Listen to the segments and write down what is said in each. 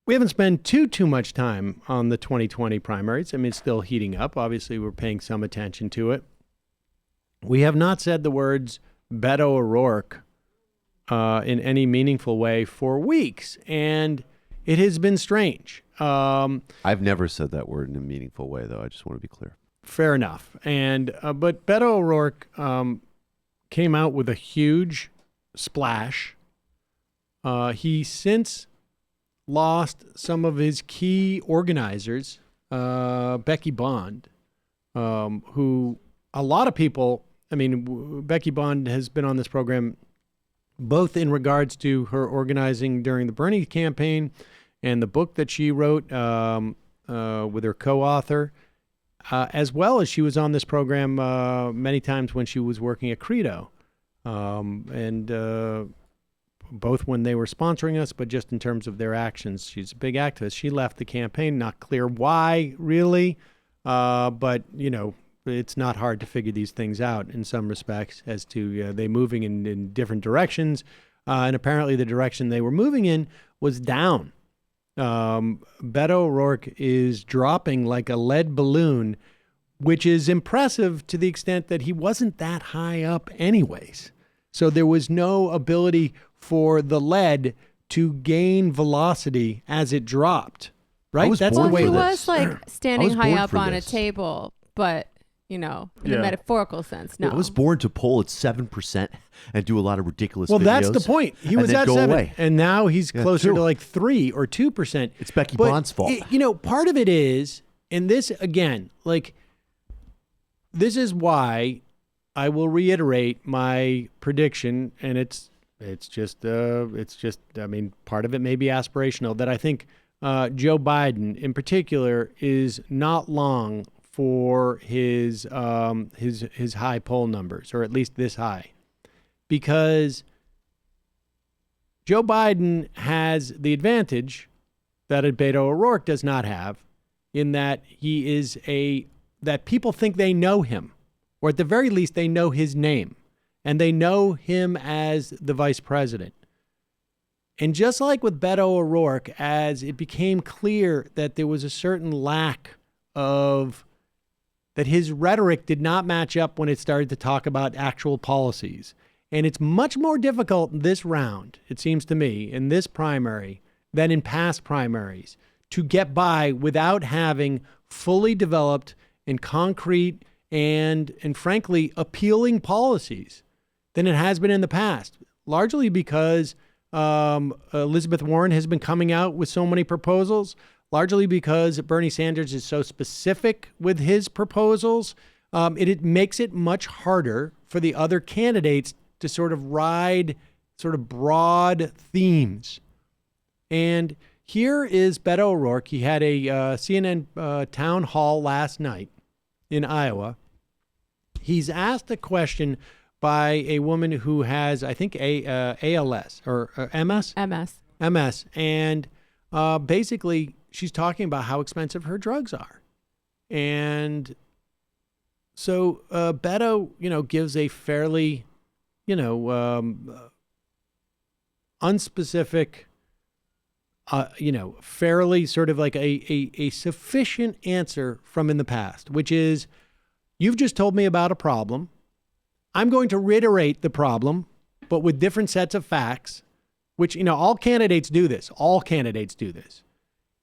We haven't spent too much time on the 2020 primaries. I mean, it's still heating up. Obviously, we're paying some attention to it. We have not said the words Beto O'Rourke in any meaningful way for weeks, and it has been strange. I've never said that word in a meaningful way, though. I just want to be clear. Fair enough. And but Beto O'Rourke came out with a huge splash. He since lost some of his key organizers, Becky Bond, who a lot of people, I mean, Becky Bond has been on this program both in regards to her organizing during the Bernie campaign and the book that she wrote with her co-author, as well as she was on this program many times when she was working at Credo. Both when they were sponsoring us, but just in terms of their actions. She's a big activist. She left the campaign, not clear why, really, but, you know, it's not hard to figure these things out in some respects as to they moving in different directions, and apparently the direction they were moving in was down. Beto O'Rourke is dropping like a lead balloon, which is impressive to the extent that he wasn't that high up anyways. So there was no ability for the lead to gain velocity as it dropped, right? That's Well, the way he this. was like standing I was high born up for on this. a table, but, you know, in a metaphorical sense, no. I was born to poll at 7% and do a lot of ridiculous Well, videos. that's the point. He and was then at go 7, away. and now he's closer 2. to like 3 or 2%. It's Becky But Bond's fault. you know, part of it is, and this again, like, this is why I will reiterate my prediction, and it's just, I mean, part of it may be aspirational, that I think Joe Biden in particular is not long for his high poll numbers, or at least this high, because Joe Biden has the advantage that Beto O'Rourke does not have, in that he is that people think they know him, or at the very least they know his name, and they know him as the vice president. And just like with Beto O'Rourke, as it became clear that there was a certain lack of, that his rhetoric did not match up when it started to talk about actual policies. And it's much more difficult in this round, it seems to me, in this primary, than in past primaries, to get by without having fully developed and concrete and frankly, appealing policies than it has been in the past, largely because Elizabeth Warren has been coming out with so many proposals, largely because Bernie Sanders is so specific with his proposals. It makes it much harder for the other candidates to sort of ride sort of broad themes. And here is Beto O'Rourke. He had a CNN town hall last night in Iowa. He's asked a question by a woman who has, I think, ALS or MS? MS. And basically, she's talking about how expensive her drugs are. And so Beto, gives a fairly, unspecific, fairly sort of like a sufficient answer from in the past, which is, you've just told me about a problem. I'm going to reiterate the problem, but with different sets of facts, which, all candidates do this. All candidates do this.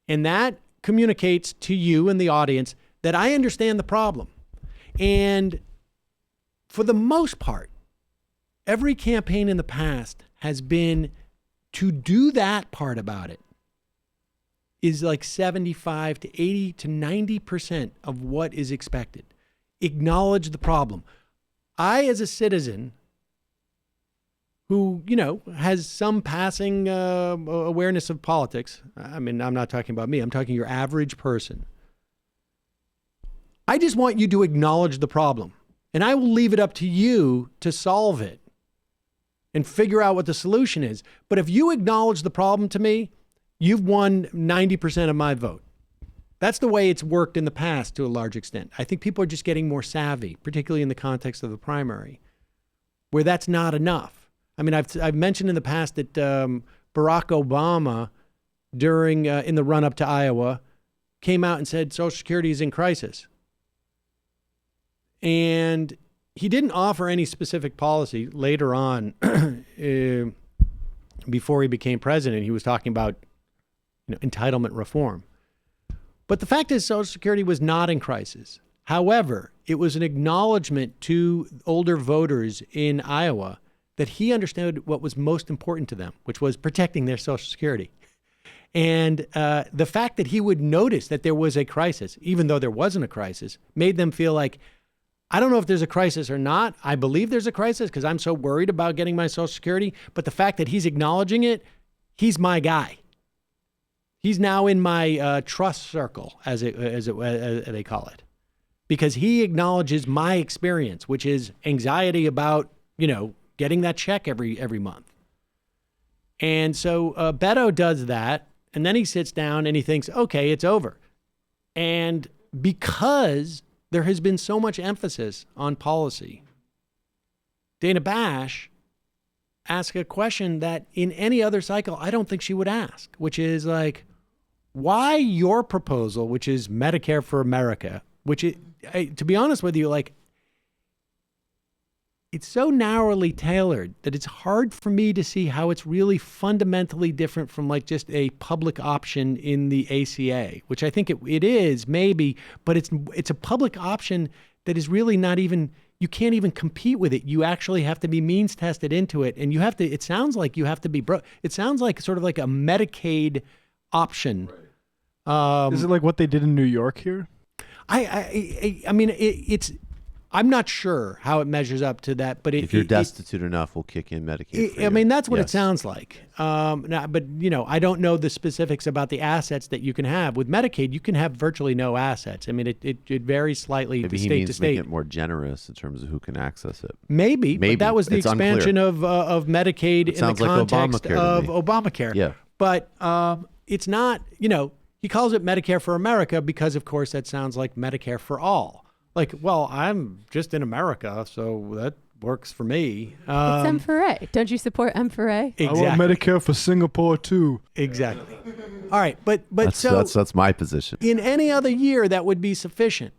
And that communicates to you and the audience that I understand the problem. And for the most part, every campaign in the past has been to do that part about it is like 75 to 80 to 90% of what is expected. Acknowledge the problem. I, as a citizen who, has some passing awareness of politics, I mean, I'm not talking about me, I'm talking your average person. I just want you to acknowledge the problem, and I will leave it up to you to solve it and figure out what the solution is. But if you acknowledge the problem to me, you've won 90% of my vote. That's the way it's worked in the past to a large extent. I think people are just getting more savvy, particularly in the context of the primary, where that's not enough. I mean, I've mentioned in the past that Barack Obama during in the run up to Iowa, came out and said Social Security is in crisis. And he didn't offer any specific policy later on. Before he became president, he was talking about entitlement reform. But the fact is, Social Security was not in crisis. However, it was an acknowledgement to older voters in Iowa that he understood what was most important to them, which was protecting their Social Security. And the fact that he would notice that there was a crisis, even though there wasn't a crisis, made them feel like, I don't know if there's a crisis or not. I believe there's a crisis because I'm so worried about getting my Social Security. But the fact that he's acknowledging it, he's my guy. He's now in my trust circle, as they call it, because he acknowledges my experience, which is anxiety about getting that check every month. And so Beto does that, and then he sits down and he thinks, okay, it's over. And because there has been so much emphasis on policy, Dana Bash asked a question that in any other cycle, I don't think she would ask, which is like, why your proposal, which is Medicare for America, which to be honest with you, like, it's so narrowly tailored that it's hard for me to see how it's really fundamentally different from like just a public option in the ACA, which I think it is maybe, but it's a public option that is really not even, you can't even compete with it. You actually have to be means tested into it. And you have to, it sounds like you have to be broke. It sounds like sort of like a Medicaid option. Right. Is it like what they did in New York here? I mean, it's, I'm not sure how it measures up to that, but if you're destitute enough, we'll kick in Medicaid. I mean, that's what it sounds like. Now, but I don't know the specifics about the assets that you can have with Medicaid. You can have virtually no assets. I mean, it varies slightly Maybe state to state. Make it more generous in terms of who can access it. Maybe. But that was the expansion of Medicaid in the context like of Obamacare. Yeah. But it's not. He calls it Medicare for America because, of course, that sounds like Medicare for all. Like, well, I'm just in America, so that works for me. It's M4A. Don't you support M4A? Exactly. I want Medicare for Singapore too. Exactly. All right, but that's my position. In any other year, that would be sufficient.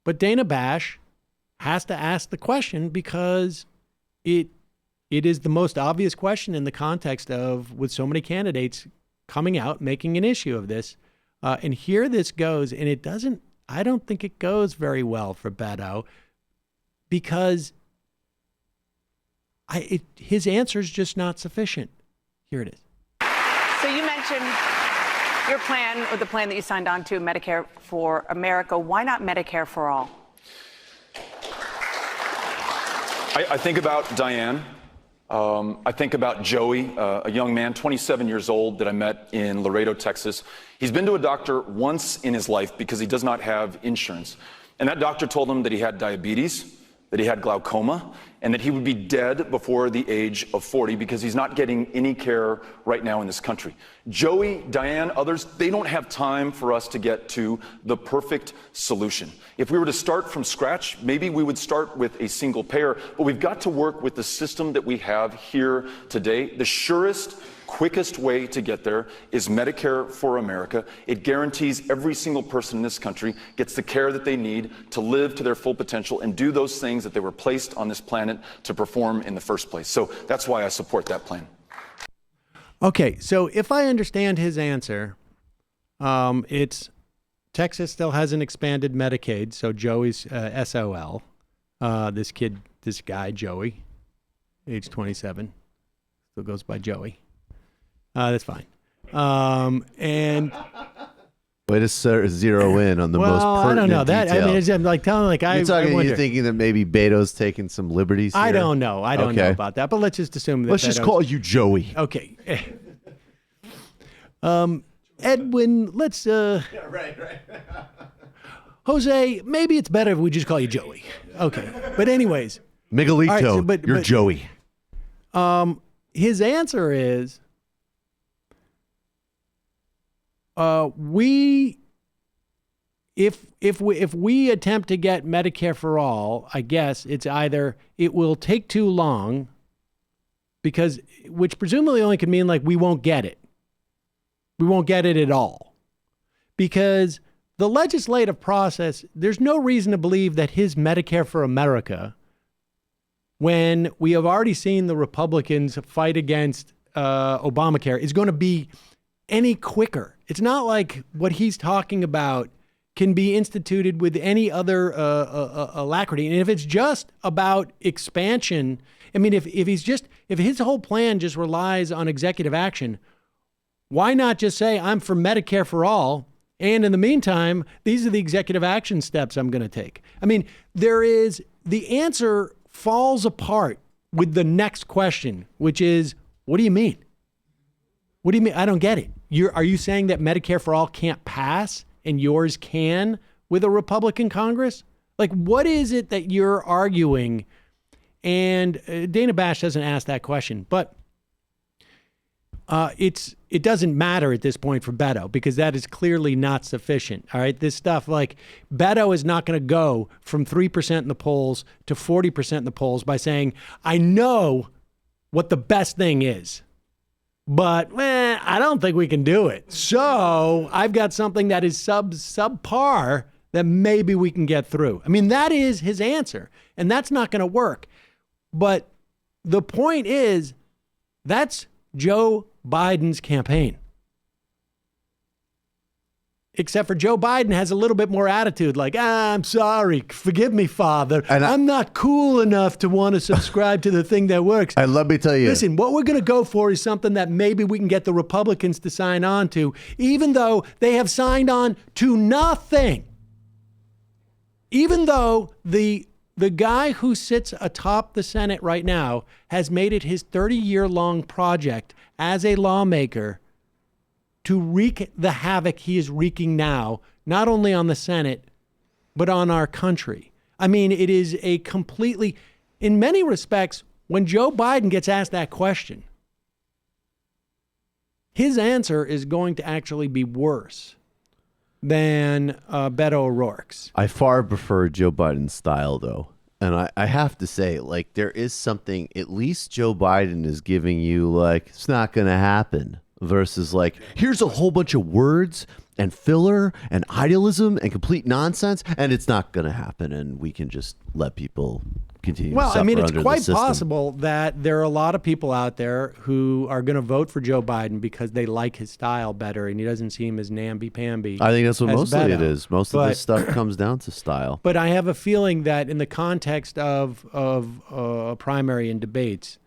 But Dana Bash has to ask the question because it is the most obvious question in the context of with so many candidates coming out making an issue of this, and here this goes, and it doesn't. I don't think it goes very well for Beto because his answer is just not sufficient. Here it is. So you mentioned your plan, or the plan that you signed on to, Medicare for America. Why not Medicare for all? I think about Diane. I think about Joey, a young man, 27 years old, that I met in Laredo, Texas. He's been to a doctor once in his life because he does not have insurance. And that doctor told him that he had diabetes, that he had glaucoma, and that he would be dead before the age of 40 because he's not getting any care right now in this country. Joey, Diane, others, they don't have time for us to get to the perfect solution. If we were to start from scratch, maybe we would start with a single payer, but we've got to work with the system that we have here today. The surest, quickest way to get there is Medicare for America. It guarantees every single person in this country gets the care that they need to live to their full potential and do those things that they were placed on this planet to perform in the first place. So that's why I support that plan. Okay, so if I understand his answer, it's Texas still hasn't expanded Medicaid, so Joey's SOL. This guy, Joey, age 27, still goes by Joey. That's fine. And way to zero in on the most pertinent I don't know that. detail. I mean, I'm like telling like You're thinking that maybe Beto's taking some liberties here? I don't know. I don't know about that. But let's just assume that. Let's just call you Joey. Okay. Edwin, let's. Right. Jose, maybe it's better if we just call you Joey. Okay. But anyways. Miguelito, you're Joey. His answer is. If we attempt to get Medicare for all, I guess it's either it will take too long, which presumably only could mean like we won't get it, We won't get it at all. Because the legislative process, there's no reason to believe that his Medicare for America, when we have already seen the Republicans fight against Obamacare, is going to be any quicker. It's not like what he's talking about can be instituted with any other alacrity. And if it's just about expansion, I mean, if his whole plan just relies on executive action, why not just say, I'm for Medicare for all, and in the meantime, these are the executive action steps I'm going to take? I mean, the answer falls apart with the next question, which is, what do you mean? What do you mean? I don't get it. Are you saying that Medicare for all can't pass and yours can with a Republican Congress? Like, what is it that you're arguing? And Dana Bash doesn't ask that question, but it doesn't matter at this point for Beto, because that is clearly not sufficient. All right. This stuff, like, Beto is not going to go from 3% in the polls to 40% in the polls by saying, I know what the best thing is, but I don't think we can do it. So I've got something that is subpar that maybe we can get through. I mean, that is his answer, and that's not going to work. But the point is, that's Joe Biden's campaign. Except for Joe Biden has a little bit more attitude, like, I'm sorry, forgive me, Father. And I'm not cool enough to want to subscribe to the thing that works. And let me tell you. Listen, what we're going to go for is something that maybe we can get the Republicans to sign on to, even though they have signed on to nothing. Even though the guy who sits atop the Senate right now has made it his 30-year-long project as a lawmaker to wreak the havoc he is wreaking now, not only on the Senate, but on our country. I mean, it is a completely, in many respects, when Joe Biden gets asked that question, his answer is going to actually be worse than Beto O'Rourke's. I far prefer Joe Biden's style, though. And I have to say, like, there is something, at least Joe Biden is giving you, like, it's not going to happen. Versus, like, here's a whole bunch of words and filler and idealism and complete nonsense, and it's not going to happen, and we can just let people continue to suffer I mean, it's under quite the system. possible that there are a lot of people out there who are going to vote for Joe Biden because they like his style better, and he doesn't seem as namby-pamby. I think that's what mostly Beto. it is. Most of this stuff comes down to style. But I have a feeling that in the context of a primary and debates,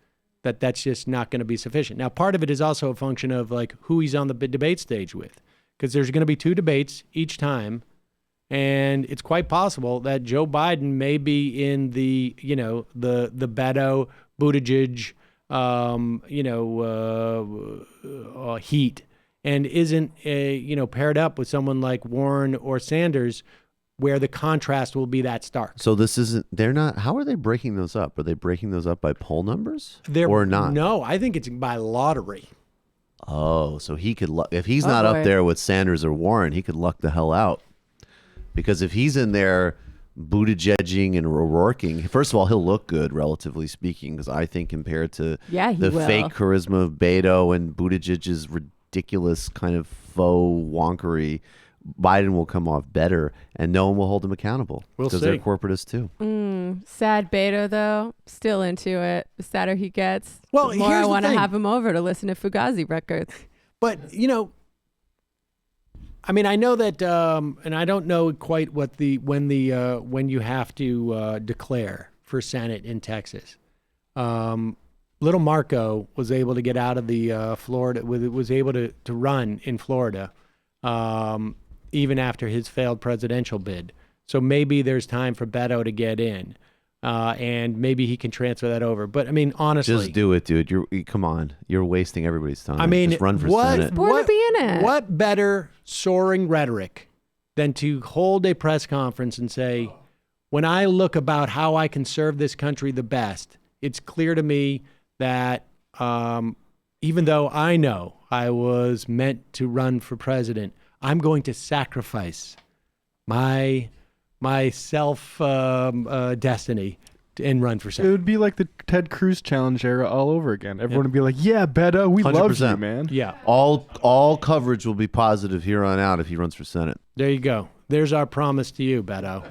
that's just not going to be sufficient. Now, part of it is also a function of, like, who he's on the debate stage with, because there's going to be 2 debates each time, and it's quite possible that Joe Biden may be in the Beto, Buttigieg, heat, and isn't paired up with someone like Warren or Sanders, where the contrast will be that stark. So this isn't, they're not, how are they breaking those up? Are they breaking those up by poll numbers or not? No, I think it's by lottery. Oh, so he could, if he's not up there with Sanders or Warren, he could luck the hell out. Because if he's in there Buttigieging and O'Rourking, first of all, he'll look good, relatively speaking, because I think compared to the fake charisma of Beto and Buttigieg's ridiculous kind of faux wonkery, Biden will come off better, and no one will hold him accountable because they're corporatists too. Sad Beto, though, still into it. The sadder he gets, well, the more I want to have him over to listen to Fugazi records. But, I mean, I know that, and I don't know quite what when you have to declare for Senate in Texas. Little Marco was able to get out of the Florida, was able to run in Florida. Even after his failed presidential bid. So maybe there's time for Beto to get in, and maybe he can transfer that over. But, I mean, honestly. Just do it, dude. Come on. You're wasting everybody's time. I mean, just run for Senate. Born to be in it. What better soaring rhetoric than to hold a press conference and say, when I look about how I can serve this country the best, it's clear to me that even though I know I was meant to run for president, I'm going to sacrifice my self destiny and run for It Senate. would be like the Ted Cruz challenge era all over again. Everyone would be like, "Yeah, Beto, we love you, 100%. man." Yeah, All coverage will be positive here on out if he runs for Senate. there you go. There's our promise to you, Beto.